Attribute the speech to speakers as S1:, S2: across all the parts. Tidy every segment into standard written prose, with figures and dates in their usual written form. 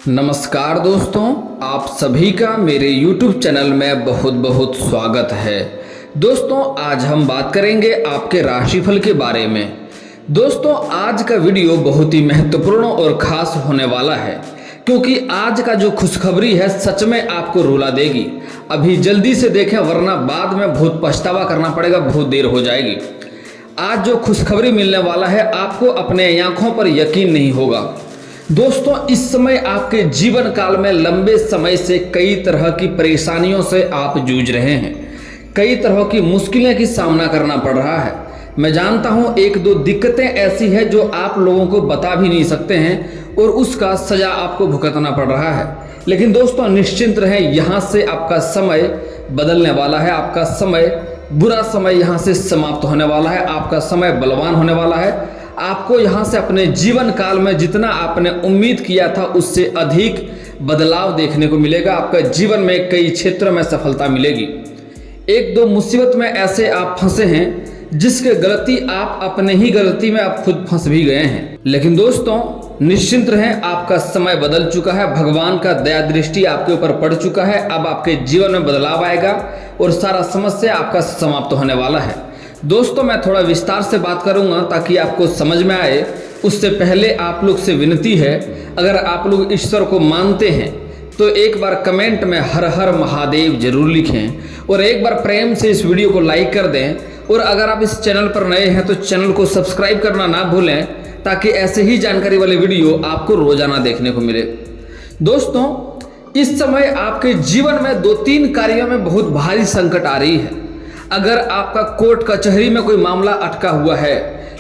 S1: नमस्कार दोस्तों, आप सभी का मेरे YouTube चैनल में बहुत बहुत स्वागत है। दोस्तों आज हम बात करेंगे आपके राशिफल के बारे में। दोस्तों आज का वीडियो बहुत ही महत्वपूर्ण और खास होने वाला है, क्योंकि आज का जो खुशखबरी है सच में आपको रुला देगी। अभी जल्दी से देखें वरना बाद में बहुत पछतावा करना पड़ेगा, बहुत देर हो जाएगी। आज जो खुशखबरी मिलने वाला है आपको अपने आंखों पर यकीन नहीं होगा। दोस्तों इस समय आपके जीवन काल में लंबे समय से कई तरह की परेशानियों से आप जूझ रहे हैं, कई तरह की मुश्किलें की सामना करना पड़ रहा है। मैं जानता हूं एक दो दिक्कतें ऐसी है जो आप लोगों को बता भी नहीं सकते हैं और उसका सजा आपको भुगतना पड़ रहा है। लेकिन दोस्तों निश्चिंत रहें, यहाँ से आपका समय बदलने वाला है, आपका समय बुरा समय यहाँ से समाप्त होने वाला है, आपका समय बलवान होने वाला है। आपको यहाँ से अपने जीवन काल में जितना आपने उम्मीद किया था उससे अधिक बदलाव देखने को मिलेगा। आपका जीवन में कई क्षेत्रों में सफलता मिलेगी। एक दो मुसीबत में ऐसे आप फंसे हैं जिसके गलती आप अपने ही गलती में आप खुद फंस भी गए हैं। लेकिन दोस्तों निश्चिंत रहें, आपका समय बदल चुका है, भगवान का दया दृष्टि आपके ऊपर पड़ चुका है। अब आपके जीवन में बदलाव आएगा और सारा समस्या आपका समाप्त होने वाला है। दोस्तों मैं थोड़ा विस्तार से बात करूंगा ताकि आपको समझ में आए। उससे पहले आप लोग से विनती है, अगर आप लोग ईश्वर को मानते हैं तो एक बार कमेंट में हर हर महादेव जरूर लिखें और एक बार प्रेम से इस वीडियो को लाइक कर दें। और अगर आप इस चैनल पर नए हैं तो चैनल को सब्सक्राइब करना ना भूलें, ताकि ऐसे ही जानकारी वाले वीडियो आपको रोजाना देखने को मिले। दोस्तों इस समय आपके जीवन में दो तीन कार्यों में बहुत भारी संकट आ रही है। अगर आपका कोर्ट कचहरी में कोई मामला अटका हुआ है,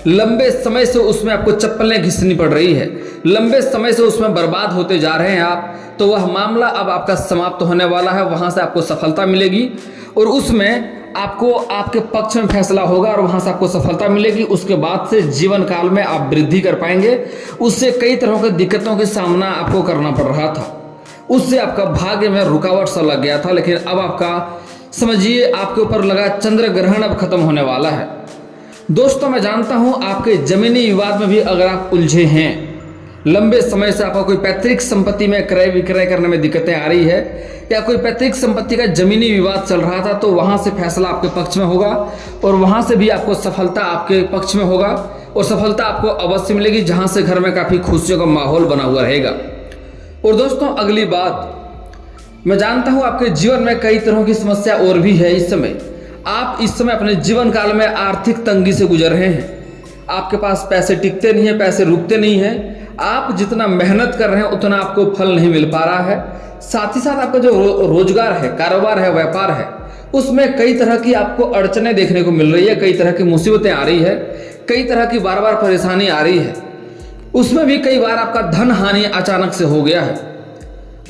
S1: लंबे समय से उसमें आपको चप्पलें घिसनी पड़ रही है, लंबे समय से उसमें बर्बाद होते जा रहे हैं आप, तो वह मामला अब आपका समाप्त होने वाला है। वहां से आपको सफलता मिलेगी और उसमें आपको आपके पक्ष में फैसला होगा और वहां से आपको सफलता मिलेगी। उसके बाद से जीवन काल में आप वृद्धि कर पाएंगे। उससे कई तरह की दिक्कतों का सामना आपको करना पड़ रहा था, उससे आपका भाग्य में रुकावट सा लग गया था, लेकिन अब आपका समझिए आपके ऊपर लगा चंद्र ग्रहण अब खत्म होने वाला है। दोस्तों मैं जानता हूं आपके जमीनी विवाद में भी अगर आप उलझे हैं, लंबे समय से आपका कोई पैतृक संपत्ति में क्रय विक्रय करने में दिक्कतें आ रही है, या कोई पैतृक संपत्ति का जमीनी विवाद चल रहा था, तो वहां से फैसला आपके पक्ष में होगा और वहां से भी आपको सफलता आपके पक्ष में होगा और सफलता आपको अवश्य मिलेगी, जहां से घर में काफी खुशियों का माहौल बना हुआ रहेगा। और दोस्तों अगली बात, मैं जानता हूं आपके जीवन में कई तरह की समस्या और भी है। इस समय आप इस समय अपने जीवन काल में आर्थिक तंगी से गुजर रहे हैं। आपके पास पैसे टिकते नहीं है, पैसे रुकते नहीं है। आप जितना मेहनत कर रहे हैं उतना आपको फल नहीं मिल पा रहा है। साथ ही साथ आपका जो रोजगार है, कारोबार है, व्यापार है, उसमें कई तरह की आपको अड़चने देखने को मिल रही है, कई तरह की मुसीबतें आ रही है, कई तरह की बार बार परेशानी आ रही है। उसमें भी कई बार आपका धन हानि अचानक से हो गया है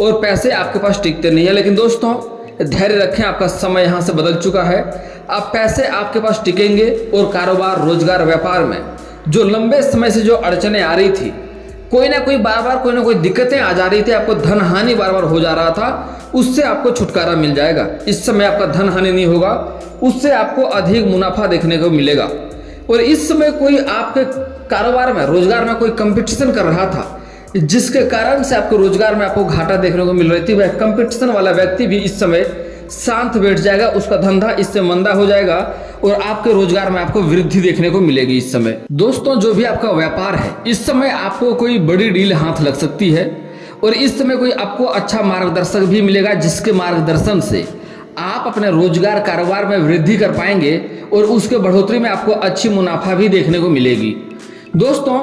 S1: और पैसे आपके पास टिकते नहीं है। लेकिन दोस्तों धैर्य रखें, आपका समय यहाँ से बदल चुका है। अब पैसे आपके पास टिकेंगे और कारोबार, रोजगार, व्यापार में जो लंबे समय से जो अड़चने आ रही थी, कोई ना कोई बार बार कोई ना कोई दिक्कतें आ जा रही थी, आपको धन हानि बार बार हो जा रहा था, उससे आपको छुटकारा मिल जाएगा। इस समय आपका धन हानि नहीं होगा, उससे आपको अधिक मुनाफा देखने को मिलेगा। और इस समय कोई आपके कारोबार में, रोजगार में कोई कंपटीशन कर रहा था, जिसके कारण से आपको रोजगार में आपको घाटा देखने को मिल रही थी, वह कंपटीशन वाला व्यक्ति भी इस समय शांत बैठ जाएगा, उसका धंधा इससे मंदा हो जाएगा और आपके रोजगार में आपको वृद्धि देखने को मिलेगी इस समय। दोस्तों जो भी आपका व्यापार है, इस समय आपको कोई बड़ी डील हाथ लग सकती है और इस समय कोई आपको अच्छा मार्गदर्शक भी मिलेगा, जिसके मार्गदर्शन से आप अपने रोजगार, कारोबार में वृद्धि कर पाएंगे और उसके बढ़ोतरी में आपको अच्छी मुनाफा भी देखने को मिलेगी। दोस्तों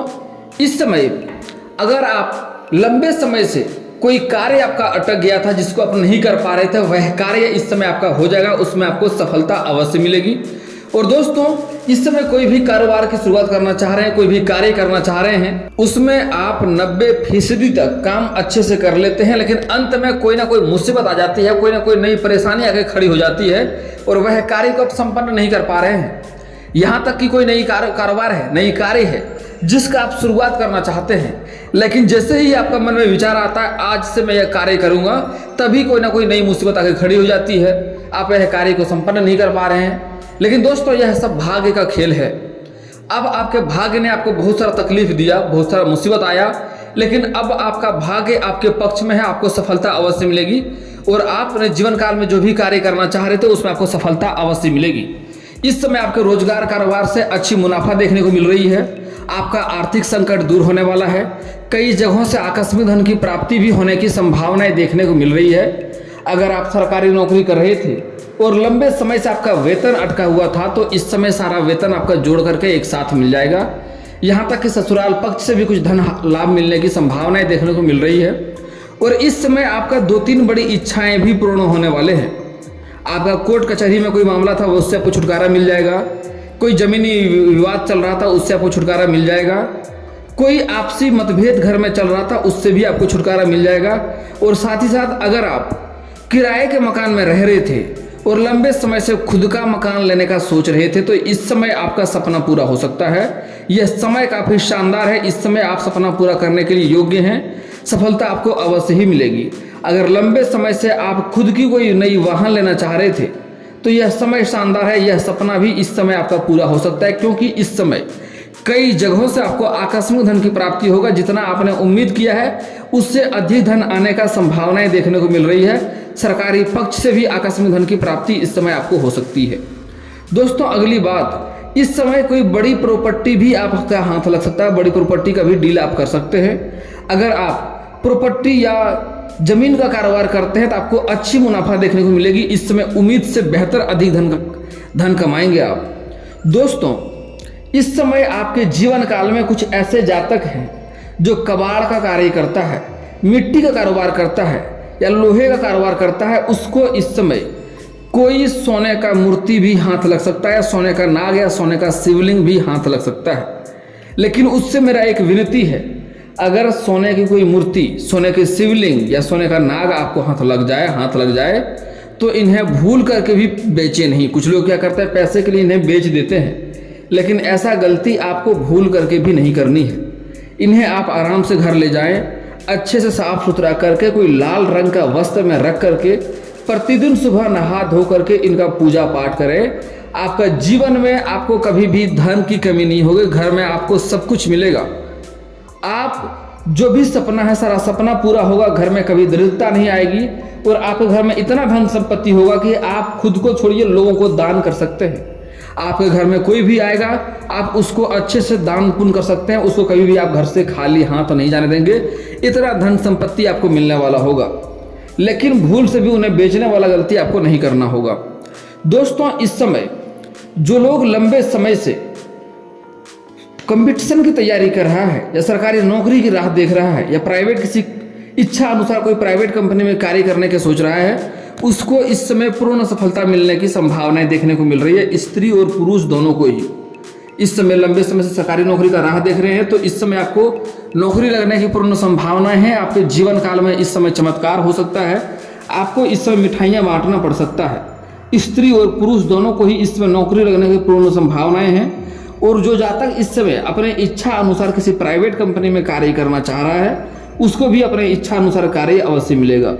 S1: इस समय अगर आप लंबे समय से कोई कार्य आपका अटक गया था, जिसको आप नहीं कर पा रहे थे, वह कार्य इस समय आपका हो जाएगा, उसमें आपको सफलता अवश्य मिलेगी। और दोस्तों इस समय कोई भी कारोबार की शुरुआत करना चाह रहे हैं, कोई भी कार्य करना चाह रहे हैं, उसमें आप 90% तक काम अच्छे से कर लेते हैं, लेकिन अंत में कोई ना कोई मुसीबत आ जाती है, कोई ना कोई नई परेशानी आके खड़ी हो जाती है और वह कार्य को आप संपन्न नहीं कर पा रहे हैं। यहाँ तक कि कोई नई कारोबार है, नई कार्य है जिसका आप शुरुआत करना चाहते हैं, लेकिन जैसे ही आपका मन में विचार आता है आज से मैं यह कार्य करूंगा, तभी कोई ना कोई नई मुसीबत आके खड़ी हो जाती है, आप यह कार्य को संपन्न नहीं कर पा रहे हैं। लेकिन दोस्तों यह सब भाग्य का खेल है। अब आपके भाग्य ने आपको बहुत सारा तकलीफ दिया, बहुत सारा मुसीबत आया, लेकिन अब आपका भाग्य आपके पक्ष में है, आपको सफलता अवश्य मिलेगी और आप अपने जीवन काल में जो भी कार्य करना चाह रहे थे उसमें आपको सफलता अवश्य मिलेगी। इस समय आपके रोजगार कारोबार से अच्छी मुनाफा देखने को मिल रही है। आपका आर्थिक संकट दूर होने वाला है। कई जगहों से आकस्मिक धन की प्राप्ति भी होने की संभावनाएं देखने को मिल रही है। अगर आप सरकारी नौकरी कर रहे थे और लंबे समय से आपका वेतन अटका हुआ था तो इस समय सारा वेतन आपका जोड़ करके एक साथ मिल जाएगा। यहाँ तक कि ससुराल पक्ष से भी कुछ धन लाभ मिलने की संभावनाएं देखने को मिल रही है। और इस समय आपका 2-3 बड़ी इच्छाएं भी पूर्ण होने वाले हैं। आपका कोर्ट कचहरी में कोई मामला था उससे आपको छुटकारा मिल जाएगा। कोई जमीनी विवाद चल रहा था उससे आपको छुटकारा मिल जाएगा। कोई आपसी मतभेद घर में चल रहा था उससे भी आपको छुटकारा मिल जाएगा। और साथ ही साथ अगर आप किराए के मकान में रह रहे थे और लंबे समय से खुद का मकान लेने का सोच रहे थे तो इस समय आपका सपना पूरा हो सकता है। यह समय काफ़ी शानदार है। इस समय आप सपना पूरा करने के लिए योग्य हैं। सफलता आपको अवश्य ही मिलेगी। अगर लंबे समय से आप खुद की कोई नई वाहन लेना चाह रहे थे तो यह समय शानदार है। यह सपना भी इस समय आपका पूरा हो सकता है, क्योंकि इस समय कई जगहों से आपको आकस्मिक धन की प्राप्ति होगा। जितना आपने उम्मीद किया है उससे अधिक धन आने का संभावनाएं देखने को मिल रही है। सरकारी पक्ष से भी आकस्मिक धन की प्राप्ति इस समय आपको हो सकती है। दोस्तों अगली बात, इस समय कोई बड़ी प्रॉपर्टी भी आपका हाथ लग सकता है। बड़ी प्रॉपर्टी का भी डील आप कर सकते हैं। अगर आप प्रॉपर्टी या जमीन का कारोबार करते हैं तो आपको अच्छी मुनाफा देखने को मिलेगी। इस समय उम्मीद से बेहतर अधिक धन कमाएंगे आप। दोस्तों इस समय आपके जीवन काल में कुछ ऐसे जातक हैं जो कबाड़ का कार्य करता है, मिट्टी का कारोबार करता है या लोहे का कारोबार करता है, उसको इस समय कोई सोने का मूर्ति भी हाथ लग सकता है, सोने का नाग या सोने का शिवलिंग भी हाथ लग सकता है। लेकिन उससे मेरा एक विनती है, अगर सोने की कोई मूर्ति, सोने के शिवलिंग या सोने का नाग आपको हाथ लग जाए तो इन्हें भूल करके भी बेचे नहीं। कुछ लोग क्या करते हैं, पैसे के लिए इन्हें बेच देते हैं, लेकिन ऐसा गलती आपको भूल करके भी नहीं करनी है। इन्हें आप आराम से घर ले जाएं, अच्छे से साफ सुथरा करके कोई लाल रंग का वस्त्र में रख करके प्रतिदिन सुबह नहा धो करके इनका पूजा पाठ करें। आपका जीवन में आपको कभी भी धन की कमी नहीं होगी। घर में आपको सब कुछ मिलेगा। आप जो भी सपना है सारा सपना पूरा होगा। घर में कभी दरिद्रता नहीं आएगी और आपके घर में इतना धन संपत्ति होगा कि आप खुद को छोड़िए लोगों को दान कर सकते हैं। आपके घर में कोई भी आएगा आप उसको अच्छे से दान पुण्य कर सकते हैं। उसको कभी भी आप घर से खाली हाथ नहीं जाने देंगे। इतना धन संपत्ति आपको मिलने वाला होगा, लेकिन भूल से भी उन्हें बेचने वाला गलती आपको नहीं करना होगा। दोस्तों इस समय जो लोग लंबे समय से कंपटीशन की तैयारी कर रहा है या सरकारी नौकरी की राह देख रहा है या प्राइवेट किसी इच्छा अनुसार कोई प्राइवेट कंपनी में कार्य करने के सोच रहा है, उसको इस समय पूर्ण सफलता मिलने की संभावनाएं देखने को मिल रही है। स्त्री और पुरुष दोनों को ही इस समय लंबे समय से सरकारी नौकरी का राह देख रहे हैं तो इस समय आपको नौकरी लगने की पूर्ण संभावनाएं हैं। आपके जीवन काल में इस समय चमत्कार हो सकता है। आपको इस समय मिठाइयाँ बांटना पड़ सकता है। स्त्री और पुरुष दोनों को ही इस समय नौकरी लगने की पूर्ण संभावनाएं हैं। और जो जातक इस समय अपने इच्छा अनुसार किसी प्राइवेट कंपनी में कार्य करना चाह रहा है उसको भी अपने इच्छा अनुसार कार्य अवश्य मिलेगा।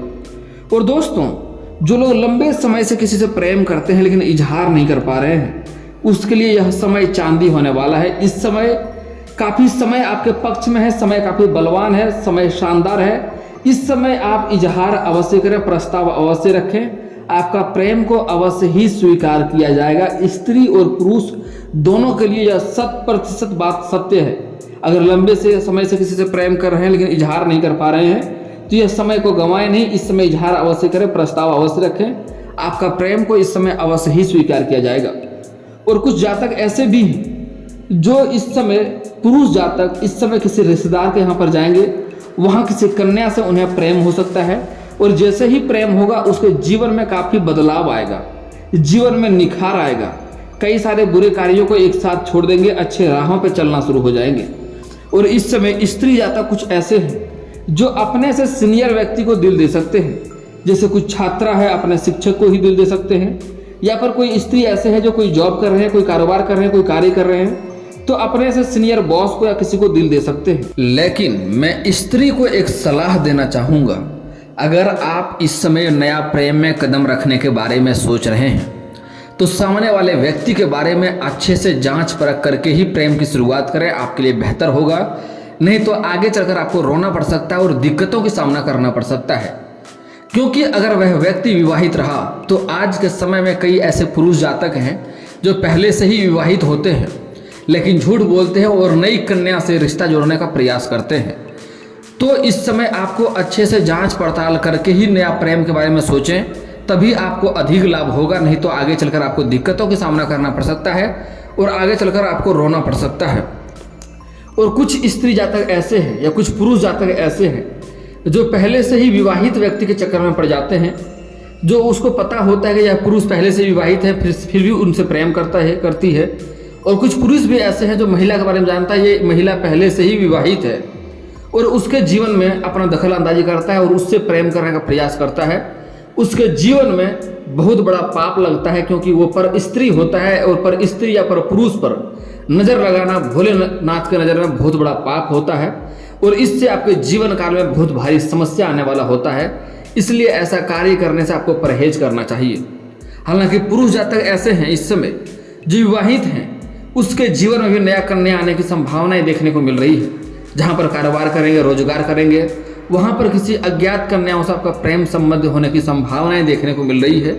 S1: और दोस्तों जो लोग लंबे समय से किसी से प्रेम करते हैं लेकिन इजहार नहीं कर पा रहे हैं, उसके लिए यह समय चांदी होने वाला है। इस समय काफ़ी समय आपके पक्ष में है, समय काफ़ी बलवान है, समय शानदार है। इस समय आप इजहार अवश्य करें, प्रस्ताव अवश्य रखें, आपका प्रेम को अवश्य ही स्वीकार किया जाएगा। स्त्री और पुरुष दोनों के लिए यह 100% बात सत्य है। अगर लंबे से समय से किसी से प्रेम कर रहे हैं लेकिन इजहार नहीं कर पा रहे हैं तो यह समय को गंवाए नहीं, इस समय इजहार अवश्य करें, प्रस्ताव अवश्य रखें। आपका प्रेम को इस समय अवश्य ही स्वीकार किया जाएगा। और कुछ जातक ऐसे भी हैं जो इस समय पुरुष जातक इस समय किसी रिश्तेदार के यहाँ पर जाएंगे, वहाँ किसी कन्या से उन्हें प्रेम हो सकता है और जैसे ही प्रेम होगा उसके जीवन में काफ़ी बदलाव आएगा, जीवन में निखार आएगा। कई सारे बुरे कार्यों को एक साथ छोड़ देंगे, अच्छे राहों पर चलना शुरू हो जाएंगे। और इस समय स्त्री जातक कुछ ऐसे हैं जो अपने से सीनियर व्यक्ति को दिल दे सकते हैं। जैसे कुछ छात्रा है अपने शिक्षक को ही दिल दे सकते हैं, या फिर कोई स्त्री ऐसे है जो कोई जॉब कर रहे हैं, कोई कारोबार कर रहे हैं, कोई कार्य कर रहे हैं, तो अपने से सीनियर बॉस को या किसी को दिल दे सकते हैं। लेकिन मैं स्त्री को एक सलाह देना चाहूँगा, अगर आप इस समय नया प्रेम में कदम रखने के बारे में सोच रहे हैं तो सामने वाले व्यक्ति के बारे में अच्छे से जांच परख करके ही प्रेम की शुरुआत करें, आपके लिए बेहतर होगा। नहीं तो आगे चलकर आपको रोना पड़ सकता है और दिक्कतों का सामना करना पड़ सकता है। क्योंकि अगर वह व्यक्ति विवाहित रहा तो आज के समय में कई ऐसे पुरुष जातक हैं जो पहले से ही विवाहित होते हैं लेकिन झूठ बोलते हैं और नई कन्या से रिश्ता जोड़ने का प्रयास करते हैं। तो इस समय आपको अच्छे से जांच पड़ताल करके ही नया प्रेम के बारे में सोचें, तभी आपको अधिक लाभ होगा। नहीं तो आगे चलकर आपको दिक्कतों का सामना करना पड़ सकता है और आगे चलकर आपको रोना पड़ सकता है। और कुछ स्त्री जातक ऐसे हैं या कुछ पुरुष जातक ऐसे हैं जो पहले से ही विवाहित व्यक्ति के चक्कर में पड़ जाते हैं, जो उसको पता होता है कि यह पुरुष पहले से विवाहित है फिर भी उनसे प्रेम करती है। और कुछ पुरुष भी ऐसे हैं जो महिला के बारे में जानता है ये महिला पहले से ही विवाहित है और उसके जीवन में अपना दखल अंदाजी करता है और उससे प्रेम करने का प्रयास करता है। उसके जीवन में बहुत बड़ा पाप लगता है क्योंकि वो पर स्त्री होता है और पर स्त्री या पर पुरुष पर नज़र लगाना भोलेनाथ के नज़र में बहुत बड़ा पाप होता है और इससे आपके जीवन काल में बहुत भारी समस्या आने वाला होता है। इसलिए ऐसा कार्य करने से आपको परहेज करना चाहिए। हालांकि पुरुष जातक ऐसे हैं इस समय जो विवाहित हैं, उसके जीवन में भी नया कन्या आने की संभावनाएं देखने को मिल रही है। जहाँ पर कारोबार करेंगे, रोजगार करेंगे, वहाँ पर किसी अज्ञात कन्याओं से आपका प्रेम संबंध होने की संभावनाएं देखने को मिल रही है।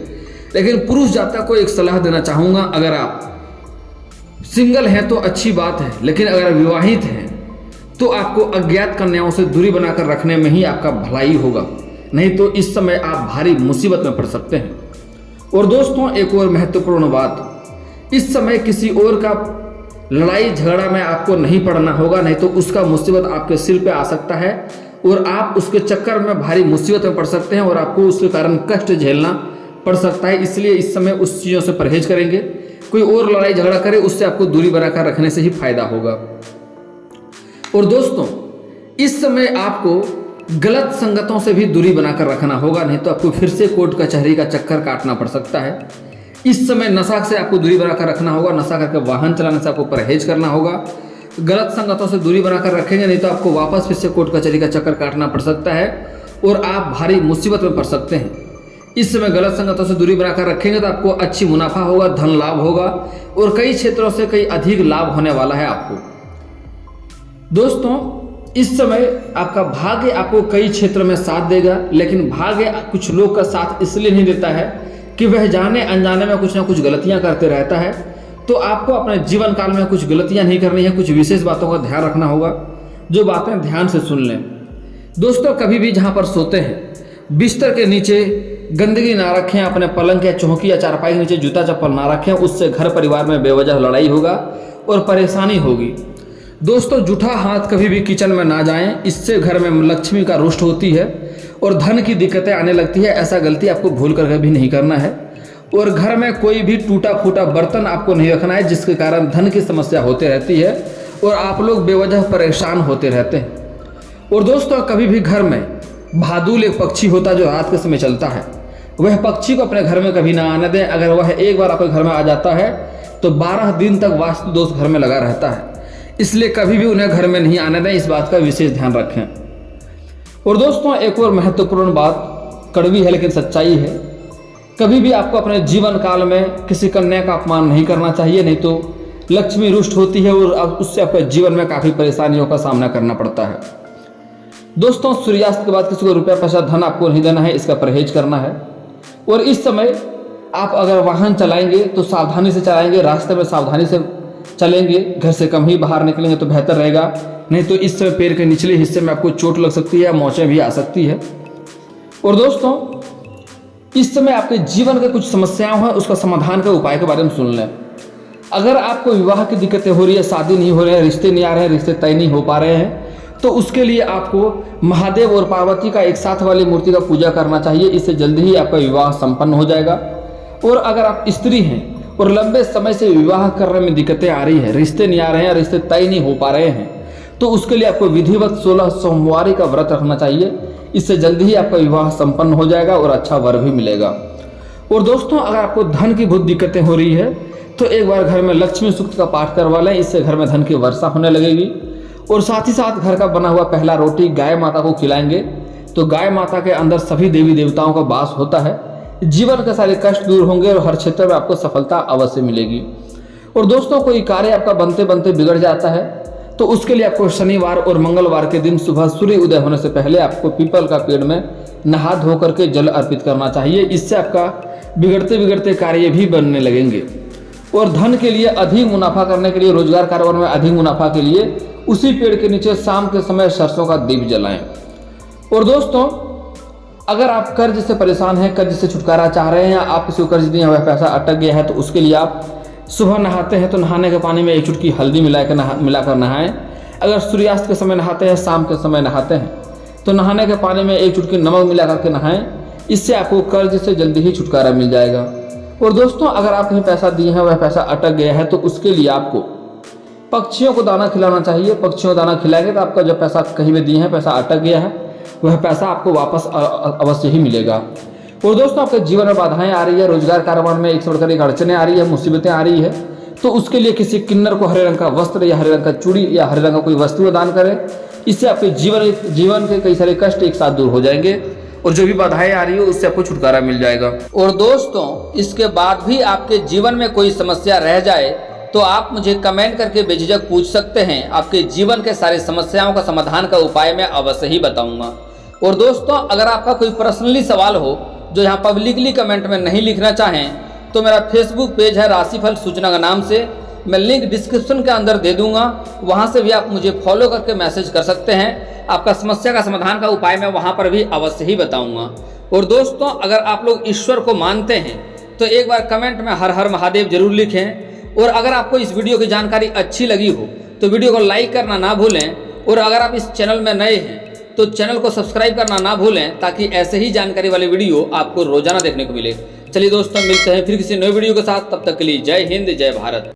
S1: लेकिन पुरुष जातक को एक सलाह देना चाहूँगा, अगर आप सिंगल हैं तो अच्छी बात है, लेकिन अगर विवाहित हैं तो आपको अज्ञात कन्याओं से दूरी बनाकर रखने में ही आपका भलाई होगा। नहीं तो इस समय आप भारी मुसीबत में पड़ सकते हैं। और दोस्तों एक और महत्वपूर्ण बात, इस समय किसी और का लड़ाई झगड़ा में आपको नहीं पड़ना होगा, नहीं तो उसका मुसीबत आपके सिर पे आ सकता है और आप उसके चक्कर में भारी मुसीबत में पड़ सकते हैं और आपको उसके कारण कष्ट झेलना पड़ सकता है। इसलिए इस समय उस चीज़ों से परहेज करेंगे। कोई और लड़ाई झगड़ा करे उससे आपको दूरी बनाकर रखने से ही फायदा होगा। और दोस्तों इस समय आपको गलत संगतों से भी दूरी बनाकर रखना होगा, नहीं तो आपको फिर से कोर्ट कचहरी का चक्कर काटना पड़ सकता है। इस समय नशा से आपको दूरी बनाकर रखना होगा, नशा करके वाहन चलाने से आपको परहेज करना होगा। गलत संगतों से दूरी बनाकर रखेंगे नहीं तो आपको वापस फिर से कोर्ट कचहरी का चक्कर काटना पड़ सकता है और आप भारी मुसीबत में पड़ सकते हैं। इस समय गलत संगतों से दूरी बनाकर रखेंगे तो आपको अच्छी मुनाफा होगा, धन लाभ होगा और कई क्षेत्रों से कई अधिक लाभ होने वाला है आपको। दोस्तों इस समय आपका भाग्य आपको कई क्षेत्रों में साथ देगा, लेकिन भाग्य कुछ लोग का साथ इसलिए नहीं देता है कि वह जाने अनजाने में कुछ ना कुछ गलतियां करते रहता है। तो आपको अपने जीवन काल में कुछ गलतियां नहीं करनी है, कुछ विशेष बातों का ध्यान रखना होगा, जो बातें ध्यान से सुन लें। दोस्तों कभी भी जहां पर सोते हैं बिस्तर के नीचे गंदगी ना रखें, अपने पलंग या चौकी या चारपाई के नीचे जूता चप्पल ना रखें, उससे घर परिवार में बेवजह लड़ाई होगा और परेशानी होगी। दोस्तों जूठा हाथ कभी भी किचन में ना जाएं, इससे घर में लक्ष्मी का रुष्ट होती है और धन की दिक्कतें आने लगती है। ऐसा गलती आपको भूल कर भी नहीं करना है। और घर में कोई भी टूटा फूटा बर्तन आपको नहीं रखना है, जिसके कारण धन की समस्या होती रहती है और आप लोग बेवजह परेशान होते रहते हैं। और दोस्तों कभी भी घर में भादुल एक पक्षी होता है जो रात के समय चलता है, वह पक्षी को अपने घर में कभी ना आने दें। अगर वह एक बार आपके घर में आ जाता है तो 12 दिन तक वास्तु दोष घर में लगा रहता है, इसलिए कभी भी उन्हें घर में नहीं आने दें। इस बात का विशेष ध्यान रखें। और दोस्तों एक और महत्वपूर्ण बात, कड़वी है लेकिन सच्चाई है, कभी भी आपको अपने जीवन काल में किसी कन्या का अपमान नहीं करना चाहिए, नहीं तो लक्ष्मी रुष्ट होती है और उससे आपके जीवन में काफ़ी परेशानियों का सामना करना पड़ता है। दोस्तों सूर्यास्त के बाद किसी को रुपया पैसा धन आपको नहीं देना है, इसका परहेज करना है। और इस समय आप अगर वाहन चलाएंगे तो सावधानी से चलाएंगे, रास्ते में सावधानी से चलेंगे, घर से कम ही बाहर निकलेंगे तो बेहतर रहेगा। नहीं तो इस समय पैर के निचले हिस्से में आपको चोट लग सकती है, मोचें भी आ सकती है। और दोस्तों इस समय आपके जीवन के कुछ समस्याएं हैं, उसका समाधान के उपाय के बारे में सुन लें। अगर आपको विवाह की दिक्कतें हो रही है, शादी नहीं हो रही है, रिश्ते नहीं आ रहे हैं, रिश्ते तय नहीं हो पा रहे हैं, तो उसके लिए आपको महादेव और पार्वती का एक साथ वाली मूर्ति का पूजा करना चाहिए। इससे जल्दी ही आपका विवाह संपन्न हो जाएगा। और अगर आप स्त्री हैं और लंबे समय से विवाह करने में दिक्कतें आ रही है, रिश्ते नहीं आ रहे हैं, रिश्ते तय नहीं हो पा रहे हैं, तो उसके लिए आपको विधिवत 16 सोमवारी का व्रत रखना चाहिए। इससे जल्दी ही आपका विवाह संपन्न हो जाएगा और अच्छा वर भी मिलेगा। और दोस्तों अगर आपको धन की बहुत दिक्कतें हो रही है तो एक बार घर में लक्ष्मी सूक्त का पाठ करवा लें, इससे घर में धन की वर्षा होने लगेगी। और साथ ही साथ घर का बना हुआ पहला रोटी गाय माता को खिलाएंगे तो गाय माता के अंदर सभी देवी देवताओं का वास होता है। जीवन के सारे कष्ट दूर होंगे और हर क्षेत्र में आपको सफलता अवश्य मिलेगी। और दोस्तों कोई कार्य आपका बनते बनते बिगड़ जाता है तो उसके लिए आपको शनिवार और मंगलवार के दिन सुबह सूर्य उदय होने से पहले आपको पीपल का पेड़ में नहा धो करके जल अर्पित करना चाहिए। इससे आपका बिगड़ते बिगड़ते कार्य भी बनने लगेंगे। और धन के लिए अधिक मुनाफा करने के लिए, रोजगार कारोबार में अधिक मुनाफा के लिए उसी पेड़ के नीचे शाम के समय सरसों का दीप जलाएं। और दोस्तों, अगर आप कर्ज से परेशान हैं, कर्ज से छुटकारा चाह रहे हैं, आप किसी को कर्ज दिए वह पैसा अटक गया है, तो उसके लिए आप सुबह नहाते हैं तो नहाने के पानी में 1 चुटकी हल्दी मिलाकर नहाएं। अगर सूर्यास्त के समय नहाते हैं, शाम के समय नहाते हैं, तो नहाने के पानी में 1 चुटकी नमक मिला करके नहाएं। इससे आपको कर्ज से जल्दी ही छुटकारा मिल जाएगा। और दोस्तों, अगर आप कहीं पैसा दिए हैं, वह पैसा अटक गया है, तो उसके लिए आपको पक्षियों को दाना खिलाना चाहिए। पक्षियों को दाना खिलाएंगे तो आपका जो पैसा कहीं भी दिए हैं, पैसा अटक गया है, वह पैसा आपको वापस अवश्य ही मिलेगा। और दोस्तों, आपके जीवन में बाधाएं आ रही है, रोजगार कारोबार में एक से बढ़कर एक अड़चने आ रही है, मुसीबतें आ रही है, तो उसके लिए किसी किन्नर को हरे रंग का वस्त्र या हरे रंग का चूड़ी या हरे रंग का कोई वस्तु दान करें। इससे आपके जीवन के कई सारे कष्ट एक साथ दूर हो जाएंगे और जो भी बाधाएं आ रही है उससे आपको छुटकारा मिल जाएगा। और दोस्तों, इसके बाद भी आपके जीवन में कोई समस्या रह जाए तो आप मुझे कमेंट करके बेझिझक पूछ सकते हैं। आपके जीवन के सारे समस्याओं का समाधान का उपाय मैं अवश्य ही बताऊंगा। और दोस्तों, अगर आपका कोई पर्सनली सवाल हो जो यहाँ पब्लिकली कमेंट में नहीं लिखना चाहें, तो मेरा फेसबुक पेज है राशिफल सूचना का नाम से, मैं लिंक डिस्क्रिप्शन के अंदर दे दूंगा, वहाँ से भी आप मुझे फॉलो करके मैसेज कर सकते हैं। आपका समस्या का समाधान का उपाय मैं वहाँ पर भी अवश्य ही बताऊंगा। और दोस्तों, अगर आप लोग ईश्वर को मानते हैं तो एक बार कमेंट में हर हर महादेव जरूर लिखें। और अगर आपको इस वीडियो की जानकारी अच्छी लगी हो तो वीडियो को लाइक करना ना भूलें। और अगर आप इस चैनल में नए हैं तो चैनल को सब्सक्राइब करना ना भूलें, ताकि ऐसे ही जानकारी वाले वीडियो आपको रोजाना देखने को मिले। चलिए दोस्तों, मिलते हैं फिर किसी नए वीडियो के साथ। तब तक के लिए जय हिंद, जय भारत।